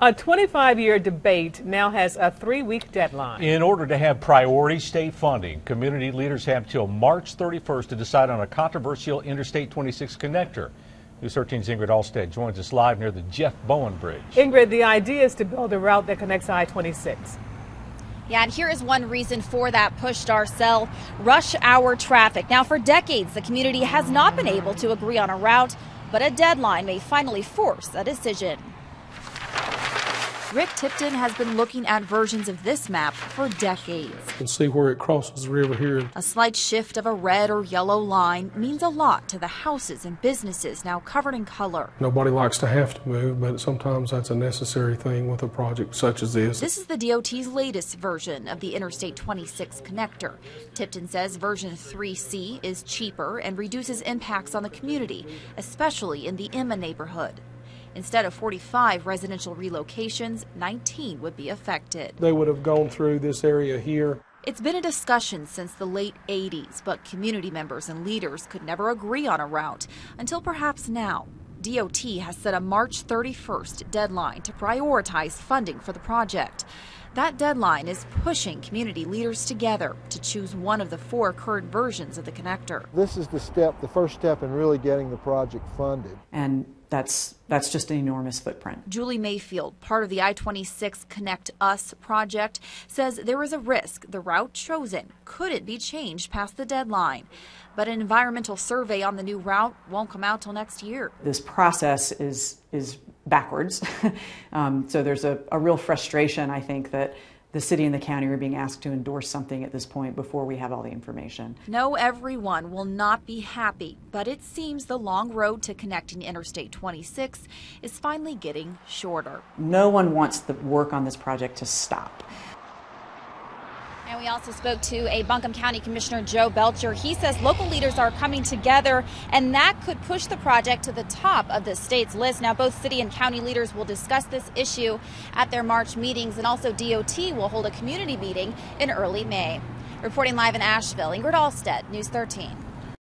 A 25-year debate now has a 3-week deadline. In order to have priority state funding, community leaders have till March 31st to decide on a controversial Interstate 26 connector. News 13's Ingrid Alstead joins us live near the Jeff Bowen Bridge. Ingrid, the idea is to build a route that connects I-26. Yeah, and here is one reason for that push, Darcel: rush hour traffic. Now, for decades, the community has not been able to agree on a route, but a deadline may finally force a decision. Rick Tipton has been looking at versions of this map for decades. You can see where it crosses the river here. A slight shift of a red or yellow line means a lot to the houses and businesses now covered in color. Nobody likes to have to move, but sometimes that's a necessary thing with a project such as this. This is the DOT's latest version of the Interstate 26 connector. Tipton says version 3C is cheaper and reduces impacts on the community, especially in the Emma neighborhood. Instead of 45 residential relocations, 19 would be affected. They would have gone through this area here. It's been a discussion since the late 80s, but community members and leaders could never agree on a route until perhaps now. DOT has set a March 31st deadline to prioritize funding for the project. That deadline is pushing community leaders together to choose one of the 4 current versions of the connector. This is the first step in really getting the project funded. And that's just an enormous footprint. Julie Mayfield, part of the I-26 Connect Us project, says there is a risk the route chosen couldn't be changed past the deadline. But an environmental survey on the new route won't come out till next year. This process is backwards. So there's a real frustration, I think, that the city and the county are being asked to endorse something at this point before we have all the information. No, everyone will not be happy, but it seems the long road to connecting Interstate 26 is finally getting shorter. No one wants the work on this project to stop. And we also spoke to a Buncombe County Commissioner, Joe Belcher. He says local leaders are coming together, and that could push the project to the top of the state's list. Now, both city and county leaders will discuss this issue at their March meetings, and also DOT will hold a community meeting in early May. Reporting live in Asheville, Ingrid Alstead, News 13.